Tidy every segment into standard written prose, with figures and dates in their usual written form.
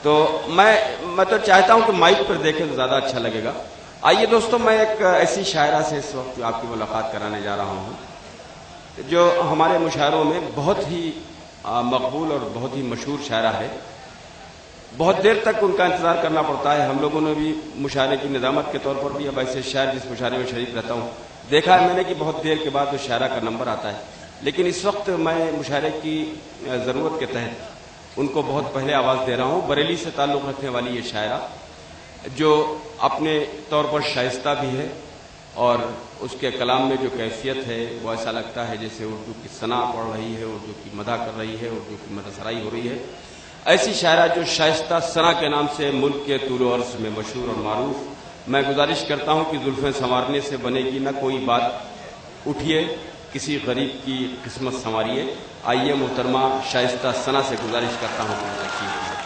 تو میں تو چاہتا ہوں کہ مائک پر دیکھیں تو زیادہ اچھا لگے گا. آئیے دوستو، میں ایک ایسی شاعرہ سے اس وقت آپ کی ملاقات کرانے جا رہا ہوں جو ہمارے مشاعروں میں بہت ہی مقبول اور بہت ہی مشہور شاعرہ ہے. بہت دیر تک ان کا انتظار کرنا پڑتا ہے. ہم لوگوں نے بھی مشاعرے کی نظامت کے طور پر بھی اب ایسے شاعر جس مشاعرے میں شریک رہتا ہوں دیکھا ہے میں نے کہ بہت دیر کے بعد اس شاعرہ کا نمبر آتا ہے. لیکن اس وقت میں مشاعرے کی ضرورت کے تحت ان کو بہت پہلے آواز دے رہا ہوں. بریلی سے تعلق رکھنے والی یہ شاعرہ جو اپنے طور پر شائستہ بھی ہے اور اس کے کلام میں جو کیفیت ہے وہ ایسا لگتا ہے جیسے اردو کی ثنا پڑھ رہی ہے، اردو کی مدح کر رہی ہے، اردو کی مدح سرائی ہو رہی ہے. ایسی شاعرہ جو شائستہ ثنا کے نام سے ملک کے طول و عرض میں مشہور اور معروف. میں گزارش کرتا ہوں کہ زلفیں سنوارنے سے بنے گی نہ کوئی بات، اٹھیے کسی غریب کی قسمت سنواریے. آئیے محترمہ شائستہ ثنا سے گزارش کرتا ہوں کہ تشریف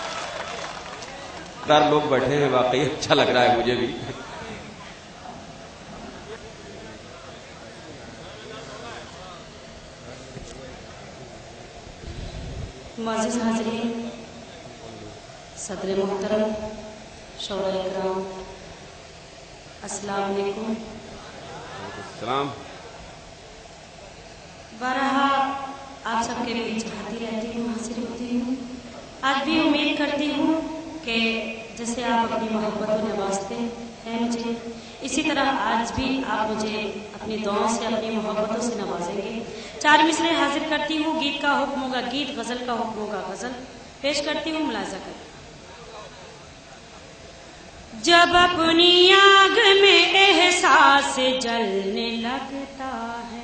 دار لوگ بیٹھے ہیں، واقعی اچھا لگ رہا ہے مجھے بھی. معزز حاضرین، صدر محترم، شورا اکرام، السلام علیکم. السلام. بارہا آپ سب کے بیچ آتی رہتی ہوں، حاضر ہوتی ہوں. آج بھی امید کرتی ہوں کہ جیسے آپ اپنی محبتوں نوازتے ہیں مجھے، اسی طرح آج بھی آپ مجھے اپنی دعاؤں سے اپنی محبتوں سے نوازیں گے. 4 مصرے حاضر کرتی ہوں. گیت کا حکم ہوگا گیت، غزل کا حکم ہوگا غزل. پیش کرتی ہوں، ملاحظہ کریں. جب اپنی آگ میں احساس جلنے لگتا ہے،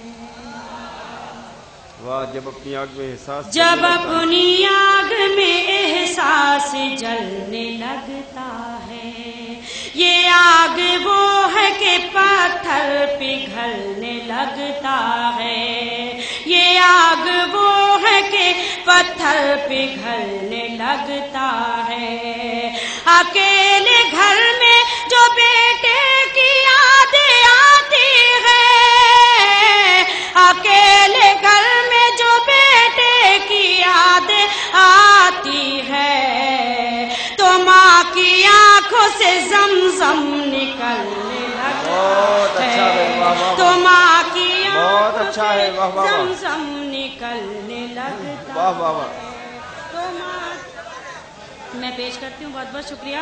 جب اپنی آگ میں احساس جب اپنی آگ میں احساس جلنے لگتا ہے، یہ آگ وہ ہے کہ پتھر پگھلنے لگتا ہے، یہ آگ وہ ہے کہ پتھر پگھلنے لگتا ہے. اکیلے گھر میں جو بیٹے کی یاد آتی ہے، اکیلے گھر میں جو بیٹے کی یاد آتی ہے، تو ماں کی آنکھوں سے زمزم نکلنے لگتا ہے، تو ماں کی آنکھوں سے زمزم نکلنے لگتا ہے. تو ماں میں پیش کرتی ہوں. بہت بہت شکریہ.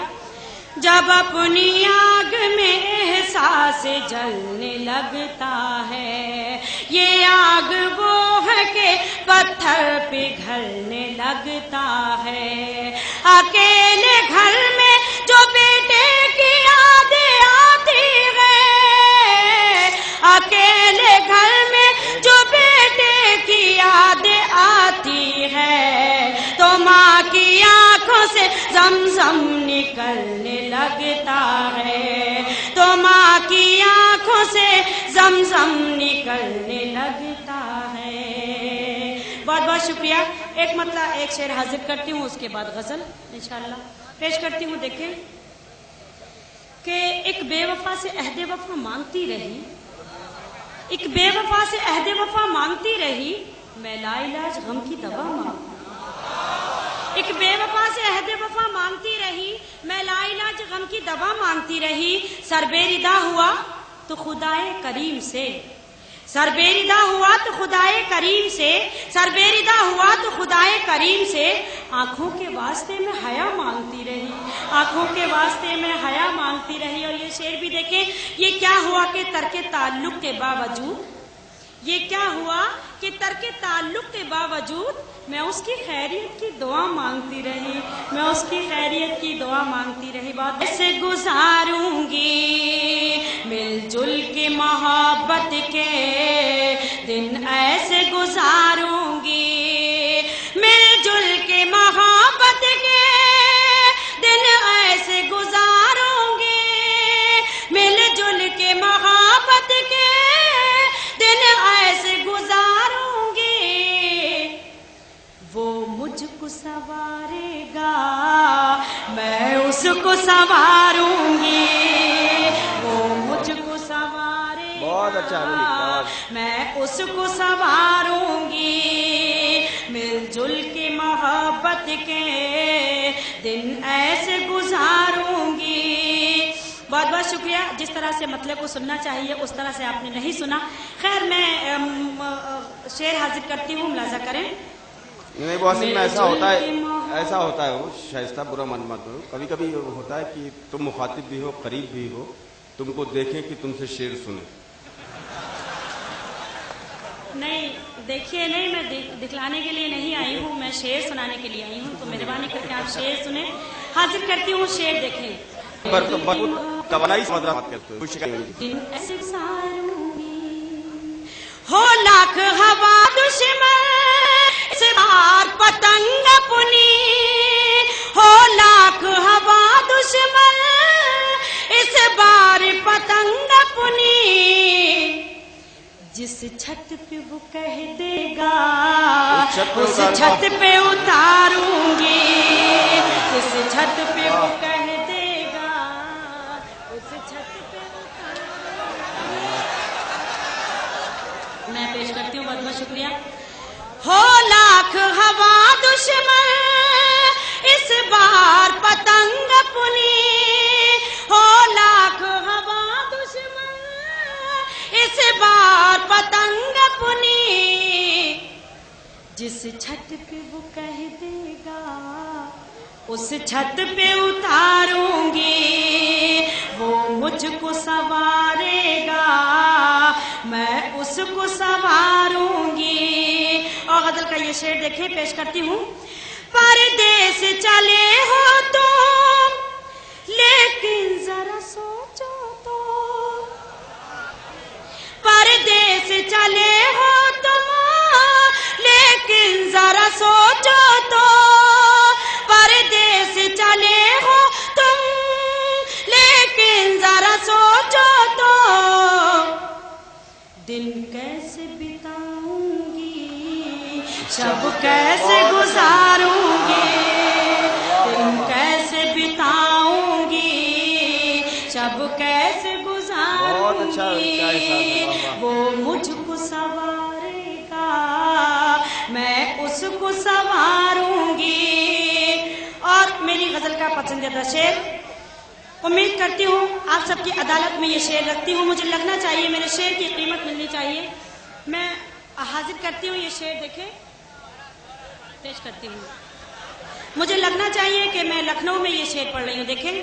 جب اپنی آگ میں احساس جلنے لگتا ہے، یہ آگ وہ ہے کہ پتھر پگھلنے لگتا ہے. اکیلے گھر میں جو بیٹے کی یاد آتی ہے، اکیلے گھر میں جو بیٹے کی یاد آتی ہے، تو ماں کی آنکھوں سے زمزم نکلنے لگتا ہے، تو ماں کی آنکھوں سے زمزم نکلنے لگتا ہے. بہت بہت شکریہ. ایک مطلب ایک شعر حاضر کرتی ہوں، اس کے بعد غزل انشاءاللہ پیش کرتی ہوں. دیکھیں کہ ایک بے وفا سے عہد وفا مانگتی رہی، ایک بے وفا سے عہد وفا مانگتی رہی، میں لا علاج غم کی دوا مانگتی. ایک بے وفا سے عہد وفا مانگتی رہی، میں لا علاج غم کی دوا مانگتی رہی. سر بے ردا ہوا تو خدائے کریم سے، سر بے ردا ہوا تو خدائے کریم سے، سر بے ردا ہوا تو خدائے کریم سے. آنکھوں کے واسطے میں حیا مانگتی رہی، آنکھوں کے واسطے میں حیا مانگتی رہی. اور یہ شعر بھی دیکھیں، یہ کیا ہوا کہ ترک تعلق کے باوجود، یہ کیا ہوا کہ ترک تعلق کے باوجود میں اس کی خیریت کی دعا مانگتی رہی، میں اس کی خیریت کی دعا مانگتی رہی. بات ایسے گزاروں گی مل جل کے محبت کے دن، ایسے گزاروں گی مل جل کے محبت کے دن، ایسے گزاروں گی مل جل کے محبت کے دن، ایسے گزاروں گی. وہ مجھ کو سنوارے گا، میں اس کو سنواروں گی. وہ مجھ کو سنوارے گا، میں اس کو سنواروں گی. مل جل کے محبت کے دن جس طرح سے مطلب کو سننا چاہیے اس طرح سے آپ نے نہیں سنا. خیر میں شعر حاضر کرتی ہوں, ملاحظہ کریں. نہیں وہ اصل میں ایسا ہوتا ہے وہ شائستہ, برا مت کرو. کبھی کبھی ہوتا ہے کہ تم مخاطب بھی ہو, قریب بھی ہو, تم کو دیکھیں کہ تم سے شعر سنیں. نہیں دیکھیے, نہیں میں دکھلانے کے لیے نہیں آئی ہوں, میں شعر سنانے کے لیے آئی ہوں. تو مہربانی کر کے آپ شعر سنیں. حاضر کرتی ہوں شعر, دیکھیں. ہو لاکھ ہوا دشمن اس بار پتنگ اپنی, ہو لاکھ ہوا دشمن اس بار پتنگ اپنی, جس چھت پہ وہ کہہ دے گا اس چھت پہ اتاروں گی, جس چھت پہ وہ کہہ دے گا اس چھت پہ اتاروں گی. میں پیش کرتی ہوں, بہت بہت شکریہ. ہو لاکھ ہوا دشمن اس بار پتنگ اپنی, ہو لاکھ ہوا دشمن اس بار پتنگ اپنی, جس چھت پہ وہ کہہ دے گا اس چھت پہ اتاروں گی, وہ مجھ کو سنوارے گا میں اس کو سنواروں گی. اور غزل کا یہ شعر دیکھیں, پیش کرتی ہوں. پردیس چلے ہو تم لیکن ذرا سوچو تو, پردیس چلے ہو تم لیکن ذرا سوچو تو, پردیس چلے ہو تم لیکن ذرا سوچو تو, دن کیسے بتاؤں گی شب کیسے گزاروں گی, دن کیسے بتاؤں گی شب کیسے گزاروں گی, وہ مجھ کو سنوارے گا میں اس کو سنواروں گی. اور میری غزل کا پسندیدہ شعر, امید کرتی ہوں آپ سب کی عدالت میں یہ شعر رکھتی ہوں. مجھے لگنا چاہیے میرے شعر کی قیمت ملنی چاہیے. میں حاضر کرتی ہوں یہ شعر, دیکھیں پیش کرتی ہوں. مجھے لگنا چاہیے کہ میں لکھنؤ میں یہ شعر پڑھ رہی ہوں. دیکھیں.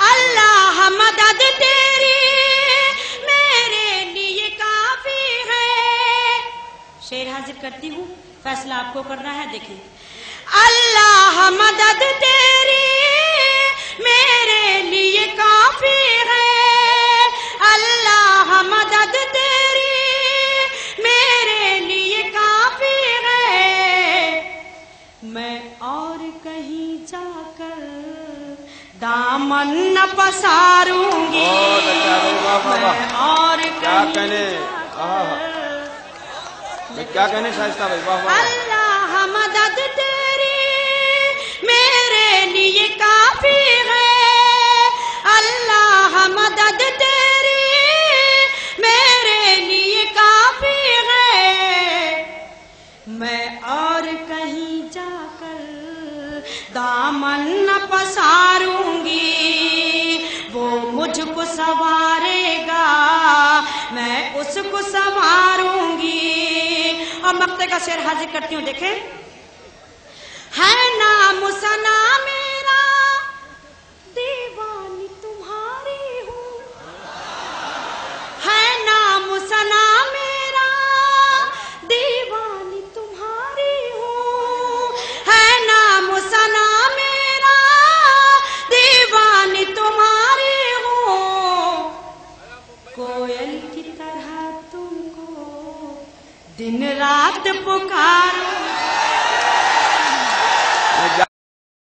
اللہ مدد تیری میرے لیے کافی ہے. شعر حاضر کرتی ہوں, فیصلہ آپ کو کرنا ہے. دیکھیں. اللہ مدد تیری میرے لیے کافی ہے, اللہ مدد تیری میرے لیے کافی ہے, میں اور کہیں جا کر دامن نہ پساروں گی, میں اور کیا کہنے شائستہ بھائی. اللہ مدد تیری میرے لیے کافی ہے, اللہ مدد تیری میرے لیے کافی ہے, میں اور کہیں جا کر دامن نہ پساروں گی, وہ مجھ کو سنوارے گا میں اس کو سنواروں گی. اور مقطع کا شعر حاضر کرتی ہوں. دیکھیں. ہے نام سنا میرا دیوانی تمہاری ہوں, ہے نام سنا میرا دیوانی تمہاری ہوں, ہے نام سنا میرا دیوانی تمہاری ہوں, کوئل کی طرح تم کو دن رات پکاروں